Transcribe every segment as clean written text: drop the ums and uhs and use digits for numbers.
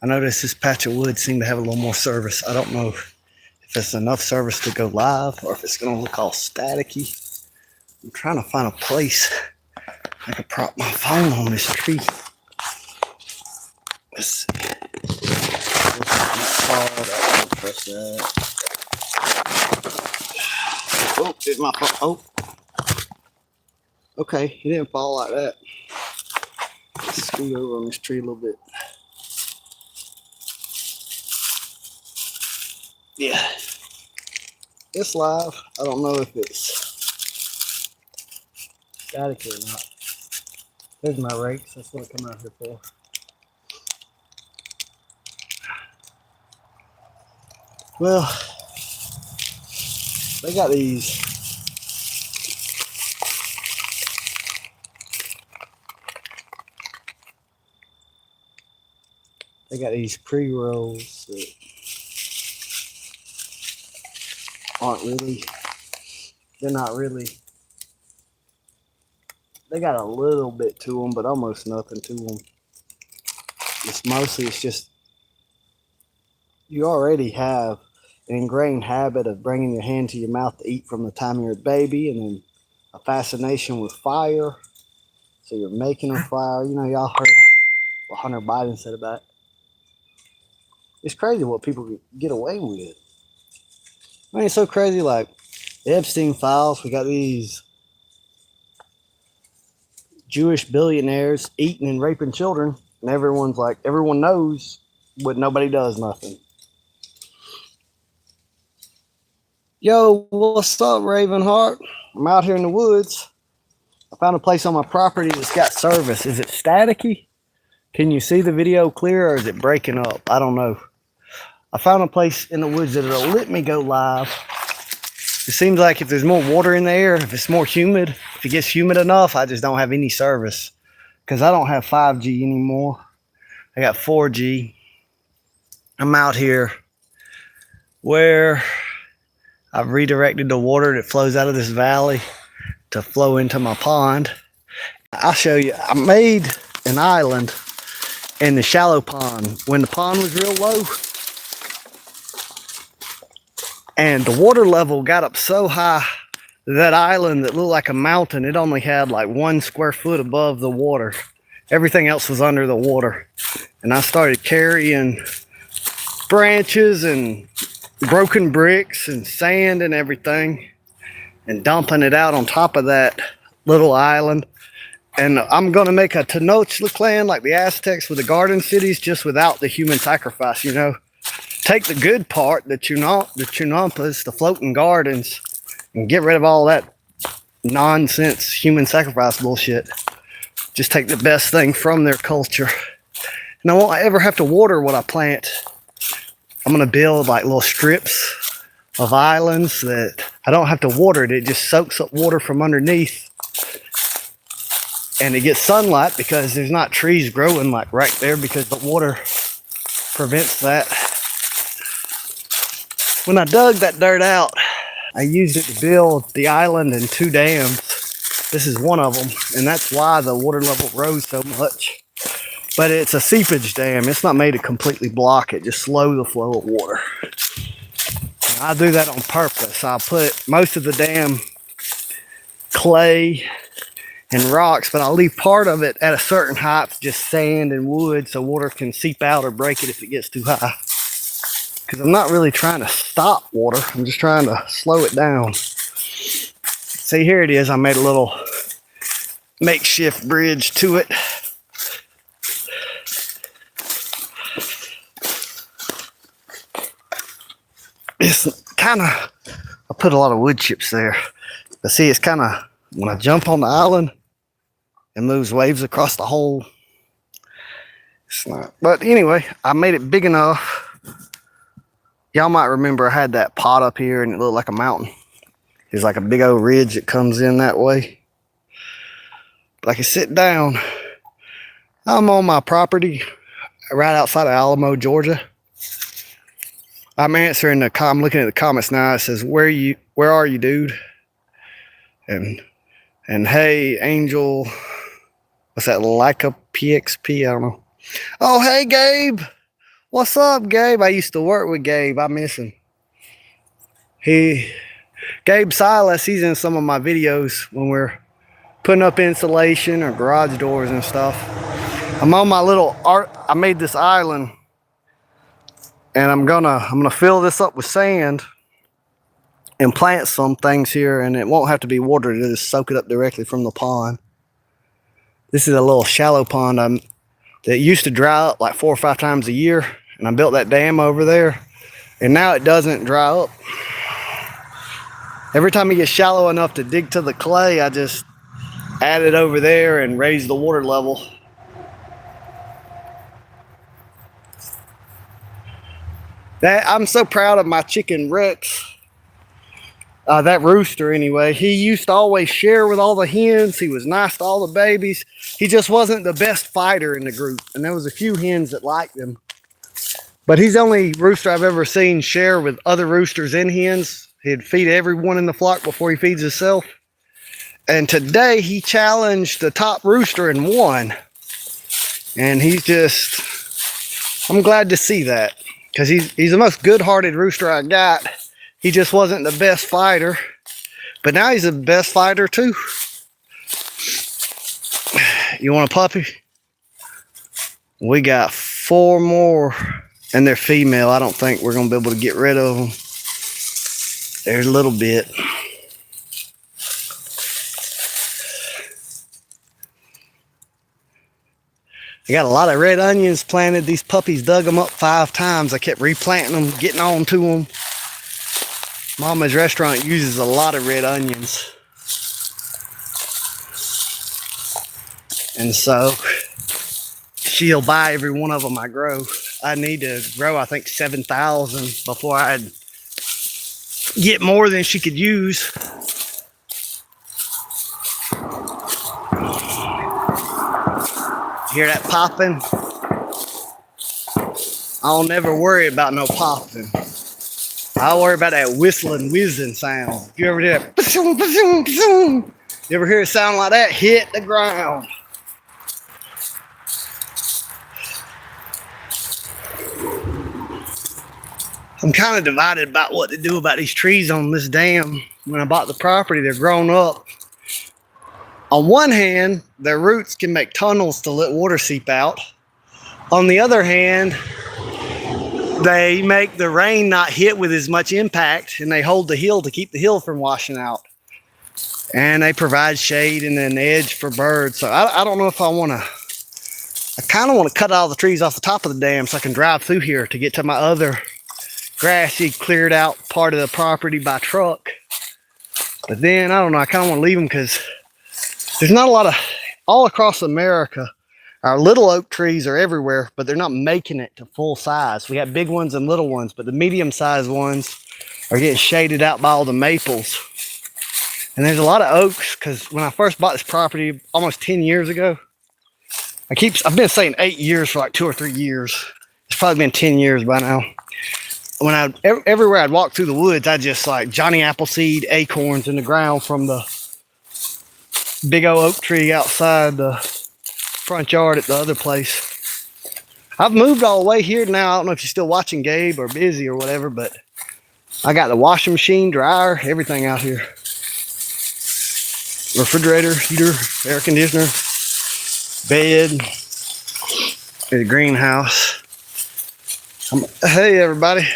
I noticed this patch of wood seemed to have a little more service. I don't know if it's enough service to go live or if it's going to look all staticky. I'm trying to find a place I could prop my phone on this tree. Let's see. Press that. Oh, there's my phone. Oh. Okay, he didn't fall like that. Let's scoot over on this tree a little bit. Yeah. It's live. I don't know if it's static or not. There's my rakes. That's what I come out here for. Well, they got these pre-rolls that aren't really, they're not really, they got a little bit to them, but almost nothing to them. It's just, you already have an ingrained habit of bringing your hand to your mouth to eat from the time you're a baby, and then a fascination with fire. So you're making a fire. You know, y'all heard what Hunter Biden said about it. It's crazy what people get away with. I mean, it's so crazy. Like the Epstein files, we got these Jewish billionaires eating and raping children, and everyone's like, everyone knows, but nobody does nothing. Yo, what's up, Ravenheart? I'm out here in the woods. I found a place on my property that's got service. Is it staticky? Can you see the video clear, or is it breaking up? I don't know. I found a place in the woods that'll let me go live. It seems like if there's more water in the air, if it's more humid, if it gets humid enough, I just don't have any service. Because I don't have 5G anymore. I got 4G. I'm out here where I've redirected the water that flows out of this valley to flow into my pond. I'll show you. I made an island in the shallow pond when the pond was real low. And the water level got up so high, that island that looked like a mountain, it only had like 1 square foot above the water. Everything else was under the water. And I started carrying branches and broken bricks and sand and everything and dumping it out on top of that little island. And I'm going to make a Tenochtitlan like the Aztecs with the garden cities, just without the human sacrifice, you know. Take the good part, the Chunampas, the floating gardens, and get rid of all that nonsense human sacrifice bullshit. Just take the best thing from their culture. And I won't ever have to water what I plant. I'm going to build like little strips of islands that I don't have to water it. It just soaks up water from underneath. And it gets sunlight because there's not trees growing like right there because the water prevents that. When I dug that dirt out, I used it to build the island and 2 dams. This is one of them, and that's why the water level rose so much. But it's a seepage dam. It's not made to completely block it, just slow the flow of water. And I do that on purpose. I put most of the dam clay and rocks, but I'll leave part of it at a certain height, just sand and wood, so water can seep out or break it if it gets too high. Because I'm not really trying to stop water, I'm just trying to slow it down. See, here it is. I made a little makeshift bridge to it. It's kind of, I put a lot of wood chips there. But see, it's kind of, when I jump on the island, it moves waves across the hole. It's not, but anyway, I made it big enough. Y'all might remember I had that pot up here and it looked like a mountain. There's like a big old ridge that comes in that way. But I can sit down. I'm on my property right outside of Alamo, Georgia. I'm looking at the comments now. It says, where are you, dude? And hey, Angel, what's that, Leica PXP? I don't know. Oh, hey, Gabe. What's up, Gabe? I used to work with Gabe. I miss him. Gabe Silas, he's in some of my videos when we're putting up insulation or garage doors and stuff. I'm on my little art. I made this island, and I'm gonna fill this up with sand and plant some things here, and it won't have to be watered. It'll just soak it up directly from the pond. This is a little shallow pond that used to dry up like 4 or 5 times a year, and I built that dam over there, and now it doesn't dry up. Every time it gets shallow enough to dig to the clay, I just add it over there and raise the water level. I'm so proud of my chicken Rex. That rooster anyway. He used to always share with all the hens. He was nice to all the babies. He just wasn't the best fighter in the group. And there was a few hens that liked him. But he's the only rooster I've ever seen share with other roosters and hens. He'd feed everyone in the flock before he feeds himself. And today he challenged the top rooster and won. And I'm glad to see that. Because he's the most good-hearted rooster I got. He just wasn't the best fighter. But now he's the best fighter too. You want a puppy? We got 4 more. And they're female. I don't think we're going to be able to get rid of them. There's a little bit. I got a lot of red onions planted. These puppies dug them up 5 times. I kept replanting them, getting on to them. Mama's restaurant uses a lot of red onions. And so she'll buy every one of them I grow. I need to grow, I think, 7,000 before I'd get more than she could use. Hear that popping? I'll never worry about no popping. I'll worry about that whistling, whizzing sound. If you ever do that, you ever hear a sound like that? Hit the ground. I'm kind of divided about what to do about these trees on this dam. When I bought the property, they're grown up. On one hand, their roots can make tunnels to let water seep out. On the other hand, they make the rain not hit with as much impact, and they hold the hill to keep the hill from washing out. And they provide shade and an edge for birds. So I don't know if I kind of want to cut all the trees off the top of the dam so I can drive through here to get to my other grassy, cleared out part of the property by truck. But then, I don't know, I kind of want to leave them because there's not a lot of, all across America, our little oak trees are everywhere, but they're not making it to full size. We have big ones and little ones, but the medium-sized ones are getting shaded out by all the maples. And there's a lot of oaks, because when I first bought this property almost 10 years ago, I've been saying 8 years for like 2 or 3 years. It's probably been 10 years by now. When everywhere I'd walk through the woods, I just like Johnny Appleseed acorns in the ground from the big old oak tree outside the front yard at the other place. I've moved all the way here now. I don't know if you're still watching Gabe or busy or whatever, but I got the washing machine, dryer, everything out here. Refrigerator, heater, air conditioner, bed, the greenhouse. Hey everybody.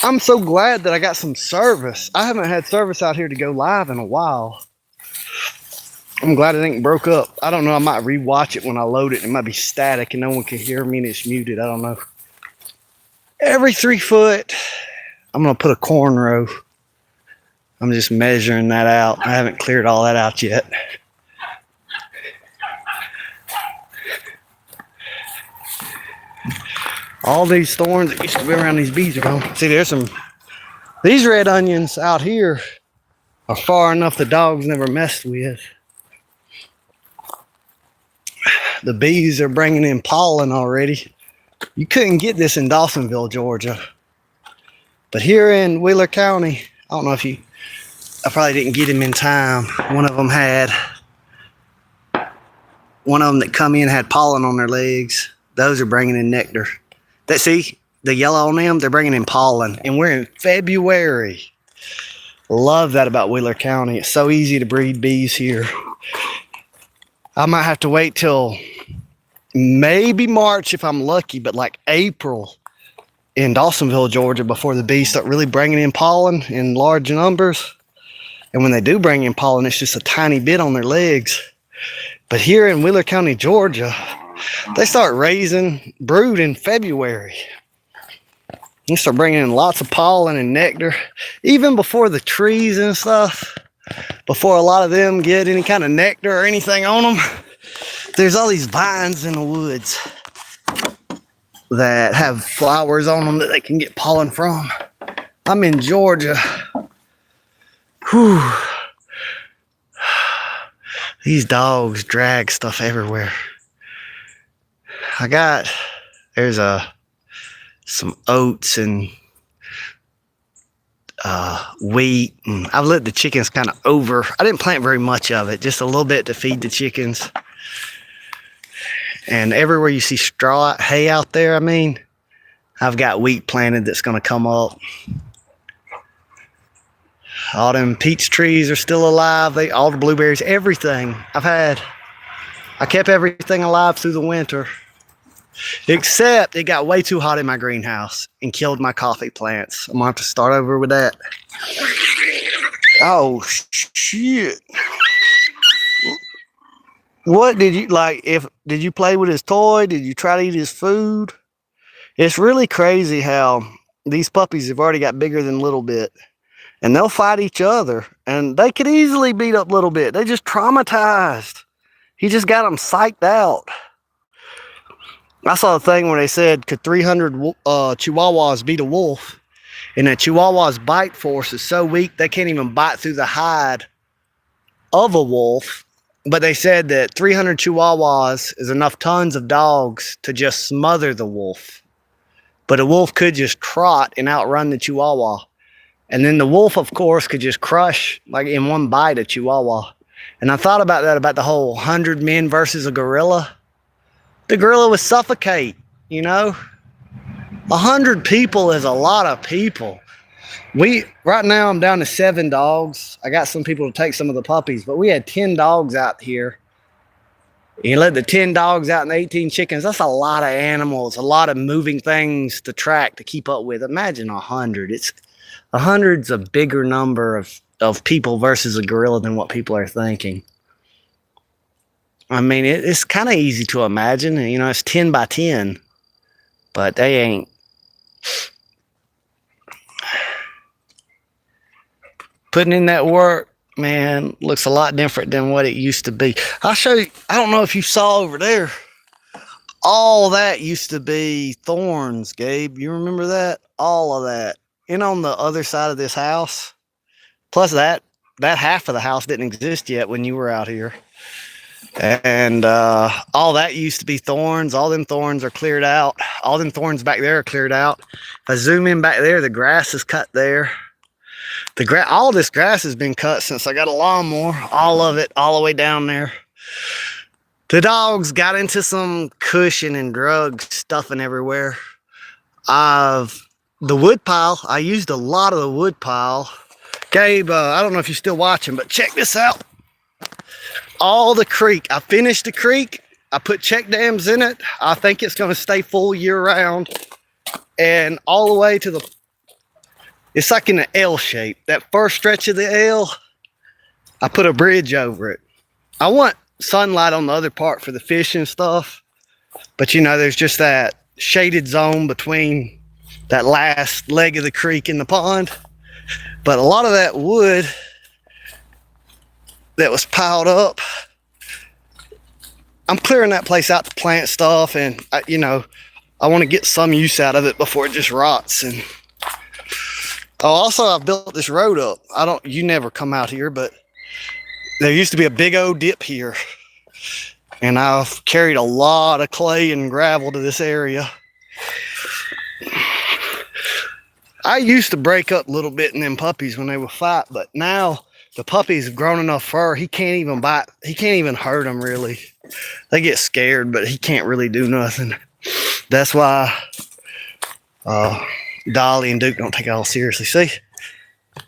I'm so glad that I got some service. I haven't had service out here to go live in a while. I'm glad it ain't broke up. I don't know, I might rewatch it when I load it. It might be static and no one can hear me and it's muted. I don't know. Every 3 foot, I'm gonna put a corn row. I'm just measuring that out. I haven't cleared all that out yet. All these thorns that used to be around these bees are gone. See, these red onions out here are far enough the dogs never messed with. The bees are bringing in pollen already. You couldn't get this in Dawsonville, Georgia. But here in Wheeler County, I don't know if I probably didn't get him in time. One of them that come in had pollen on their legs. Those are bringing in nectar. See, the yellow on them, they're bringing in pollen, and we're in February. Love that about Wheeler County. It's so easy to breed bees here. I might have to wait till maybe March if I'm lucky, but like April in Dawsonville, Georgia, before the bees start really bringing in pollen in large numbers. And when they do bring in pollen, it's just a tiny bit on their legs. But here in Wheeler County, Georgia, they start raising brood in February. You start bringing in lots of pollen and nectar, even before the trees and stuff, before a lot of them get any kind of nectar or anything on them. There's all these vines in the woods that have flowers on them that they can get pollen from. I'm in Georgia. Whew. These dogs drag stuff everywhere. There's some oats and wheat, and I've let the chickens kind of over. I didn't plant very much of it, just a little bit to feed the chickens. And everywhere you see straw, hay out there, I've got wheat planted that's going to come up. All them peach trees are still alive. All the blueberries, everything. I kept everything alive through the winter. Except it got way too hot in my greenhouse and killed my coffee plants. I'm going to have to start over with that. Oh, shit. What did you like? Did you play with his toy? Did you try to eat his food? It's really crazy how these puppies have already got bigger than Little Bit, and they'll fight each other, and they could easily beat up Little Bit. They just traumatized. He just got them psyched out. I saw a thing where they said, could 300 Chihuahuas beat a wolf? And a Chihuahua's bite force is so weak they can't even bite through the hide of a wolf. But they said that 300 Chihuahuas is enough tons of dogs to just smother the wolf. But a wolf could just trot and outrun the Chihuahua. And then the wolf, of course, could just crush, like in one bite, a Chihuahua. And I thought about that, about the whole 100 men versus a gorilla. The gorilla would suffocate, 100 people is a lot of people. Right now I'm down to 7 dogs. I got some people to take some of the puppies, but we had 10 dogs out here. You let the 10 dogs out and 18 chickens. That's a lot of animals, a lot of moving things to track, to keep up with. Imagine 100. 100's a bigger number of people versus a gorilla than what people are thinking. It's kind of easy to imagine. It's 10 by 10, but they ain't. Putting in that work, man, looks a lot different than what it used to be. I'll show you. I don't know if you saw over there. All that used to be thorns, Gabe. You remember that? All of that. And on the other side of this house, plus that half of the house didn't exist yet when you were out here. And all that used to be thorns. All them thorns are cleared out. All them thorns back there are cleared out. If I zoom in back there, the grass is cut there. All this grass has been cut since I got a lawnmower. All of it, all the way down there. The dogs got into some cushion and drug stuffing everywhere. The wood pile, I used a lot of the wood pile. Gabe, I don't know if you're still watching, but check this out. All the creek. I finished the creek. I put check dams in it. I think it's going to stay full year round. And all the way to it's like in an L shape. That first stretch of the L, I put a bridge over it. I want sunlight on the other part for the fish and stuff. But there's just that shaded zone between that last leg of the creek and the pond. But a lot of that wood that was piled up, I'm clearing that place out to plant stuff, and I want to get some use out of it before it just rots. And also I've built this road up. You never come out here, but there used to be a big old dip here, and I've carried a lot of clay and gravel to this area. I used to break up a little bit in them puppies when they would fight, but now the puppies have grown enough fur, he can't even bite. He can't even hurt them, really. They get scared, but he can't really do nothing. That's why Dolly and Duke don't take it all seriously. See,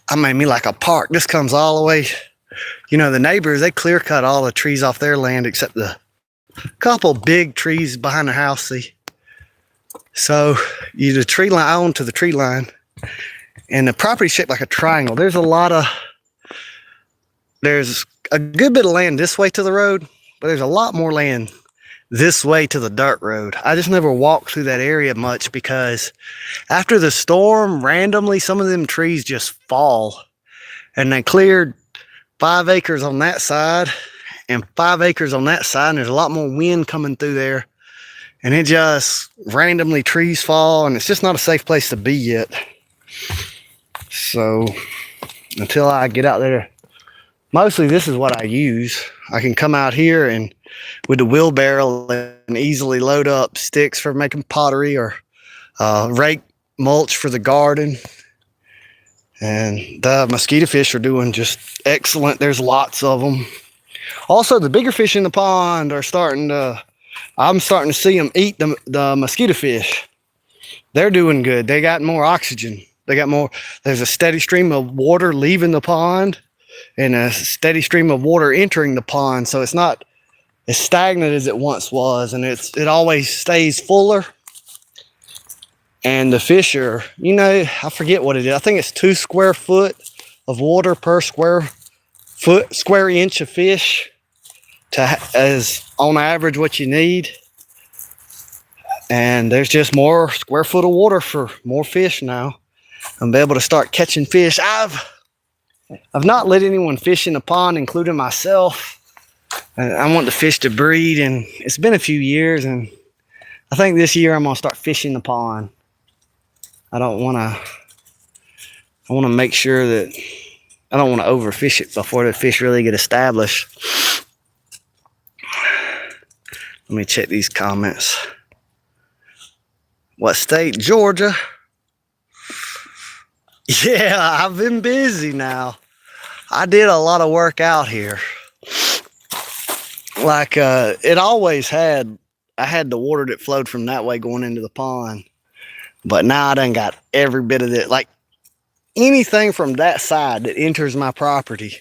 I made me like a park. This comes all the way. You know, the neighbors, they clear cut all the trees off their land except the couple big trees behind the house. See, so you the tree line on to the tree line, and the property's shaped like a triangle. There's a good bit of land this way to the road, but there's a lot more land this way to the dirt road. I just never walked through that area much because after the storm, randomly some of them trees just fall, and they cleared 5 acres on that side and 5 acres on that side, and there's a lot more wind coming through there, and it just randomly trees fall, and it's just not a safe place to be yet. So until I get out there, mostly this is what I use. I can come out here and with the wheelbarrow and easily load up sticks for making pottery or rake mulch for the garden. And the mosquito fish are doing just excellent. There's lots of them. Also, the bigger fish in the pond are I'm starting to see them eat the mosquito fish. They're doing good. They got more oxygen. There's a steady stream of water leaving the pond and a steady stream of water entering the pond. So it's not as stagnant as it once was, and it always stays fuller. And the fish are, you know, I forget what it is. I think it's 2 square foot of water per square inch of fish as on average what you need. And there's just more square foot of water for more fish now. I'm able to start catching fish. I've not let anyone fish in the pond, including myself. I want the fish to breed, and it's been a few years, and I think this year I'm gonna start fishing the pond. I want to make sure that I don't want to overfish it before the fish really get established. Let me check these comments. What state? Georgia. Yeah, I've been busy now. I did a lot of work out here. Like it always had, I had the water that flowed from that way going into the pond. But now I done got every bit of it. Like anything from that side that enters my property,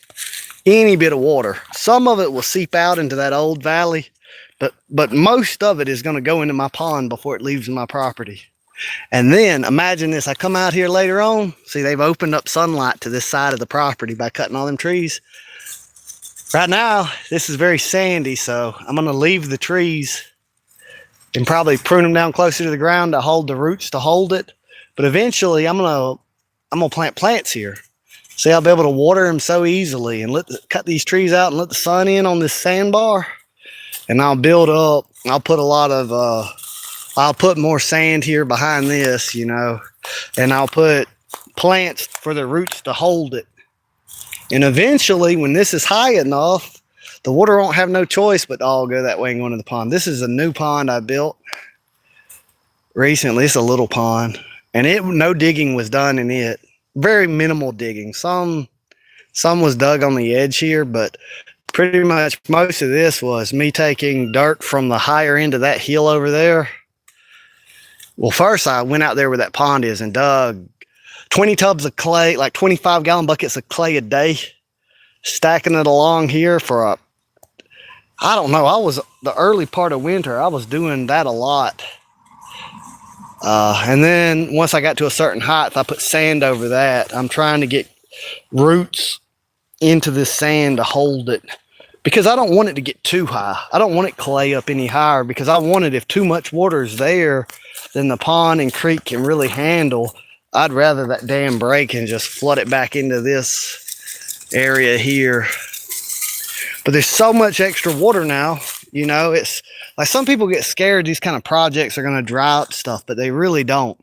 any bit of water, some of it will seep out into that old valley, but most of it is going to go into my pond before it leaves my property. And then imagine this, I come out here later on, see they've opened up sunlight to this side of the property by cutting all them trees. Right now, this is very sandy, so I'm going to leave the trees and probably prune them down closer to the ground to hold the roots to hold it. But eventually I'm gonna plant plants here. See, I'll be able to water them so easily and cut these trees out and let the sun in on this sandbar. And I'll build up, I'll put more sand here behind this, you know, and I'll put plants for the roots to hold it. And eventually when this is high enough, the water won't have no choice but to all go that way and go into the pond. This is a new pond I built recently. It's a little pond, and no digging was done in it. Very minimal digging. Some was dug on the edge here, but pretty much most of this was me taking dirt from the higher end of that hill over there. Well, first I went out there where that pond is and dug 20 tubs of clay, like 25-gallon buckets of clay a day, stacking it along here for I don't know, the early part of winter, I was doing that a lot. And then once I got to a certain height, I put sand over that. I'm trying to get roots into this sand to hold it because I don't want it to get too high. I don't want it clay up any higher because I wanted, if too much water is there, then the pond and creek can really handle. I'd rather that dam break and just flood it back into this area here. But there's so much extra water now, you know, it's like some people get scared these kind of projects are going to dry up stuff, but they really don't.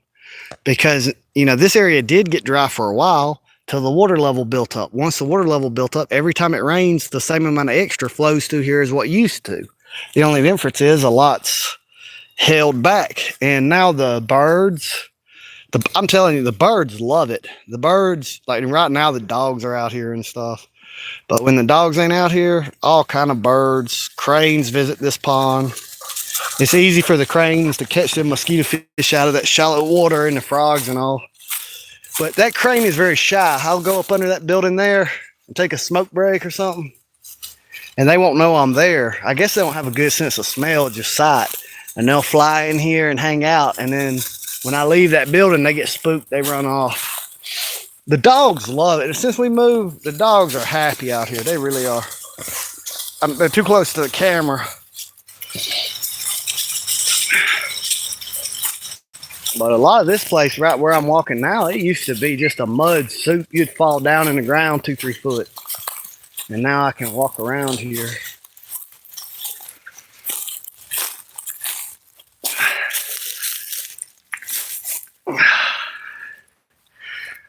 Because, you know, this area did get dry for a while till the water level built up. Once the water level built up, every time it rains, the same amount of extra flows through here as what used to. The only difference is a lot's held back. And now the birds, I'm telling you, the birds love it. The birds, like right now, the dogs are out here and stuff. But when the dogs ain't out here, all kind of birds, cranes visit this pond. It's easy for the cranes to catch the mosquito fish out of that shallow water and the frogs and all. But that crane is very shy. I'll go up under that building there and take a smoke break or something, and they won't know I'm there. I guess they don't have a good sense of smell, just sight. And they'll fly in here and hang out. And then when I leave that building, they get spooked. They run off. The dogs love it. And since we moved, the dogs are happy out here. They really are. They're too close to the camera. But a lot of this place right where I'm walking now, it used to be just a mud soup. You'd fall down in the ground 2-3 foot. And now I can walk around here.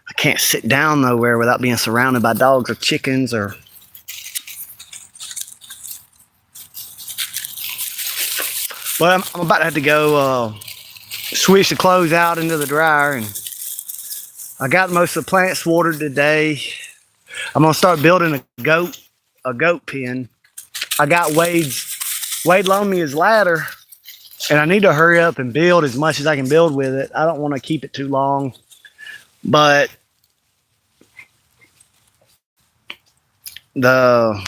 I can't sit down nowhere without being surrounded by dogs or chickens or... But I'm about to have to go switch the clothes out into the dryer, and I got most of the plants watered today. I'm gonna start building a goat pen. I got Wade loaned me his ladder, and I need to hurry up and build as much as I can build with it. I don't want to keep it too long, but the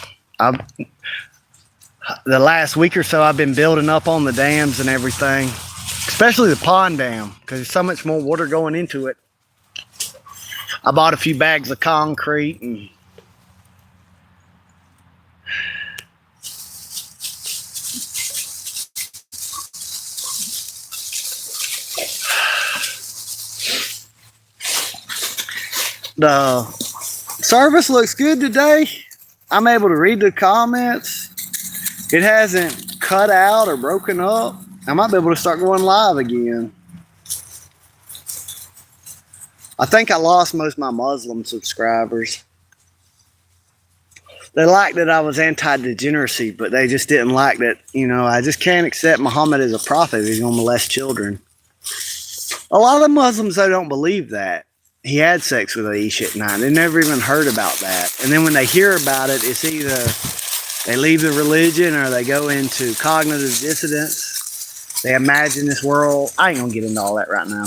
last week or so I've been building up on the dams and everything, especially the pond dam, because there's so much more water going into it. I bought a few bags of concrete and the service looks good today. I'm able to read the comments. It hasn't cut out or broken up. I might be able to start going live again. I think I lost most of my Muslim subscribers. They liked that I was anti-degeneracy, but they just didn't like that, you know, I just can't accept Muhammad as a prophet. He's going to molest children. A lot of the Muslims, they don't believe that. He had sex with Aisha at 9. They never even heard about that. And then when they hear about it, it's either they leave the religion or they go into cognitive dissonance. They imagine this world. I ain't going to get into all that right now.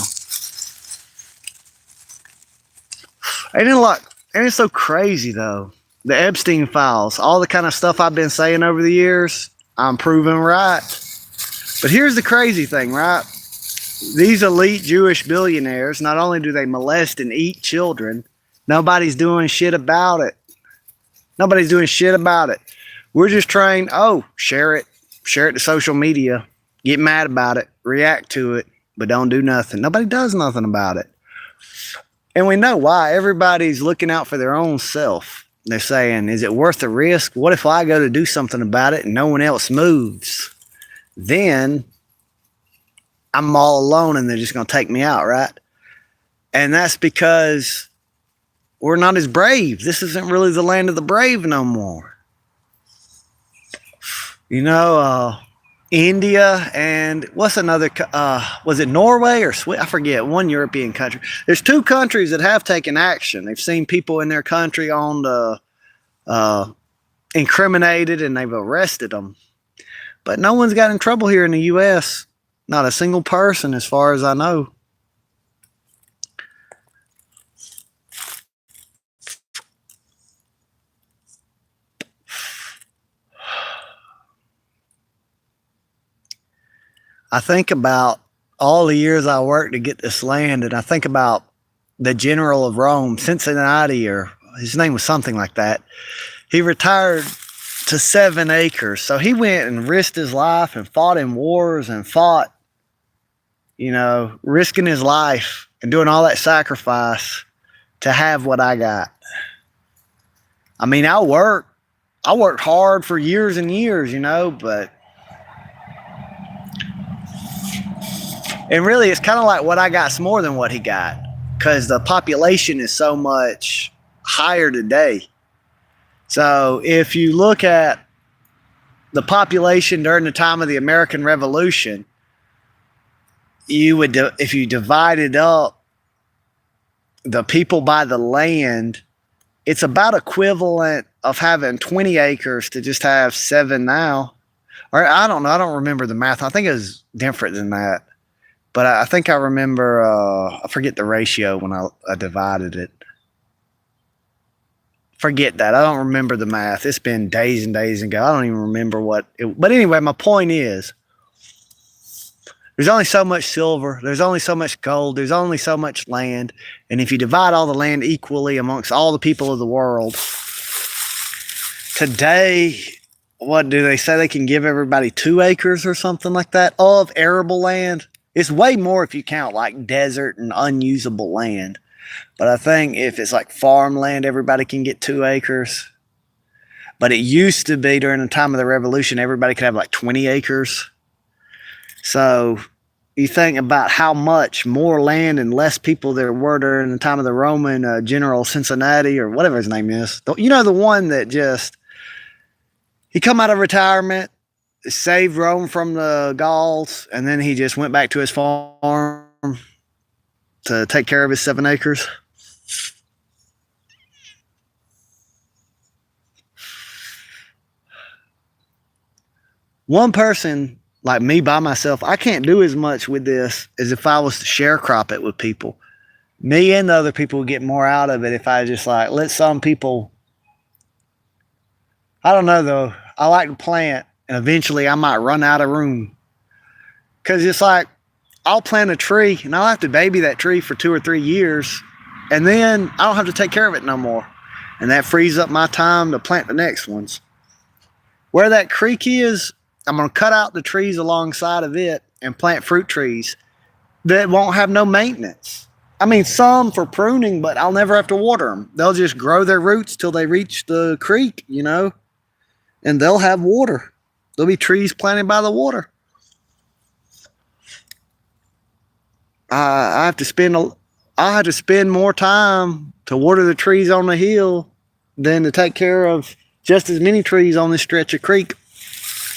And it's so crazy, though. The Epstein files, all the kind of stuff I've been saying over the years, I'm proven right. But here's the crazy thing, right? These elite Jewish billionaires, not only do they molest and eat children, nobody's doing shit about it. Nobody's doing shit about it. We're just trained, share it to social media, get mad about it, react to it, but don't do nothing. Nobody does nothing about it. And we know why. Everybody's looking out for their own self. They're saying, is it worth the risk? What if I go to do something about it and no one else moves? Then I'm all alone and they're just going to take me out, right? And that's because we're not as brave. This isn't really the land of the brave no more. You know, India and what's another, was it Norway or Sweden? I forget, one European country. There's 2 countries that have taken action. They've seen people in their country on the incriminated and they've arrested them. But no one's got in trouble here in the U.S. Not a single person as far as I know. I think about all the years I worked to get this land, and I think about the general of Rome, Cincinnati, or his name was something like that. He retired to 7 acres. So he went and risked his life and fought in wars and fought, you know, risking his life and doing all that sacrifice to have what I got. I mean, I worked hard for years and years, you know, but and really it's kind of like what I got's more than what he got, because the population is so much higher today. So if you look at the population during the time of the American Revolution, you would, if you divided up the people by the land, it's about equivalent of having 20 acres to just have 7 now, Or I don't know. I don't remember the math. I think it was different than that. But I think I remember. I forget the ratio when I divided it. Forget that. I don't remember the math. It's been days and days ago. I don't even remember what. But anyway, my point is, there's only so much silver. There's only so much gold. There's only so much land. And if you divide all the land equally amongst all the people of the world, today, what do they say? They can give everybody 2 acres or something like that of arable land. It's way more if you count like desert and unusable land. But I think if it's like farmland, everybody can get 2 acres. But it used to be during the time of the revolution, everybody could have like 20 acres. So you think about how much more land and less people there were during the time of the Roman General Cincinnati or whatever his name is. You know, the one that just, he come out of retirement, saved Rome from the Gauls, and then he just went back to his farm to take care of his 7 acres. One person like me by myself, I can't do as much with this as if I was to sharecrop it with people. Me and the other people would get more out of it if I just like let some people. I don't know though. I like to plant, and eventually I might run out of room. Because it's like, I'll plant a tree, and I'll have to baby that tree for 2 or 3 years, and then I don't have to take care of it no more. And that frees up my time to plant the next ones. Where that creek is, I'm going to cut out the trees alongside of it and plant fruit trees that won't have no maintenance. I mean, some for pruning, but I'll never have to water them. They'll just grow their roots till they reach the creek, you know, and they'll have water. There'll be trees planted by the water. I have to spend more time to water the trees on the hill than to take care of just as many trees on this stretch of creek.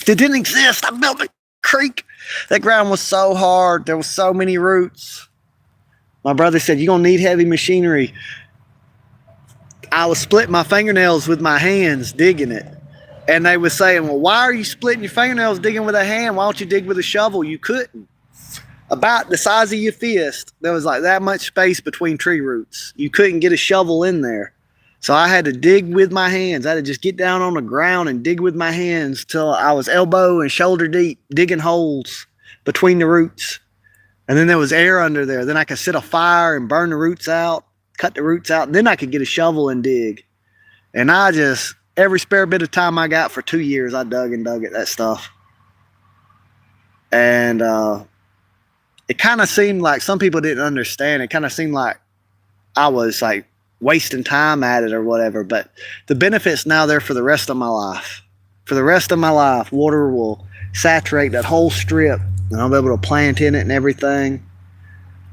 It didn't exist. I built a creek. That ground was so hard. There was so many roots. My brother said, you're going to need heavy machinery. I was splitting my fingernails with my hands digging it. And they were saying, well, why are you splitting your fingernails digging with a hand? Why don't you dig with a shovel? You couldn't. About the size of your fist, there was like that much space between tree roots. You couldn't get a shovel in there. So I had to dig with my hands. I had to just get down on the ground and dig with my hands till I was elbow and shoulder deep, digging holes between the roots. And then there was air under there. Then I could set a fire and burn the roots out, cut the roots out. And then I could get a shovel and dig. And I just, every spare bit of time I got for 2 years, I dug and dug at that stuff. And it kind of seemed like some people didn't understand. It kind of seemed like I was like wasting time at it or whatever. But the benefits now there for the rest of my life. For the rest of my life, water will saturate that whole strip, and I'll be able to plant in it and everything.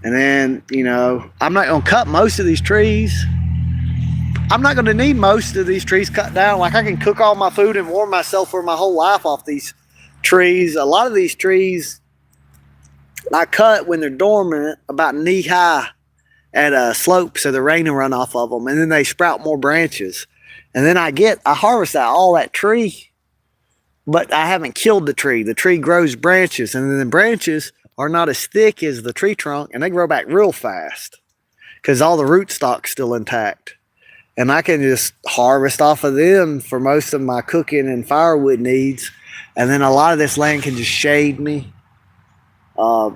And then, you know, I'm not going to cut most of these trees. I'm not going to need most of these trees cut down. Like, I can cook all my food and warm myself for my whole life off these trees. A lot of these trees I cut when they're dormant about knee high at a slope so the rain will run off of them, and then they sprout more branches. And then I harvest out all that tree, but I haven't killed the tree. The tree grows branches, and then the branches are not as thick as the tree trunk, and they grow back real fast because all the root stock's still intact. And I can just harvest off of them for most of my cooking and firewood needs. And then a lot of this land can just shade me,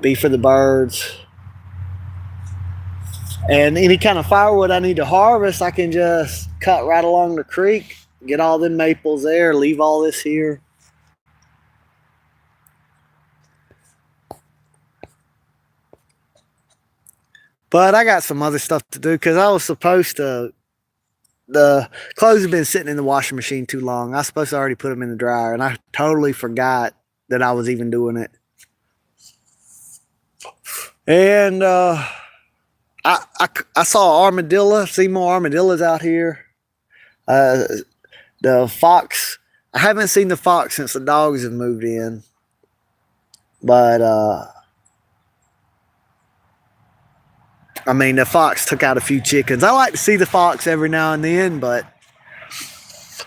be for the birds. And any kind of firewood I need to harvest, I can just cut right along the creek, get all them maples there, leave all this here. But I got some other stuff to do because I was supposed to. The clothes have been sitting in the washing machine too long. I was supposed to already put them in the dryer, and I totally forgot that I was even doing it. And I saw armadillo, see more armadillos out here. The fox, I haven't seen the fox since the dogs have moved in. But I mean, the fox took out a few chickens. I like to see the fox every now and then, but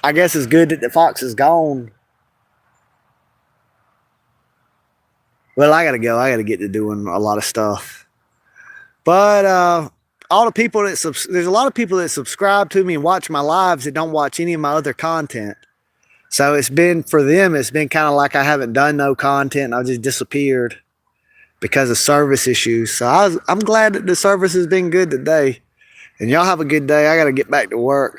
I guess it's good that the fox is gone. Well, I gotta go. I gotta get to doing a lot of stuff. But all the people that there's a lot of people that subscribe to me and watch my lives that don't watch any of my other content. So it's been for them. It's been kind of like I haven't done no content. I just disappeared because of service issues. So I'm glad that the service has been good today. And y'all have a good day. I gotta get back to work.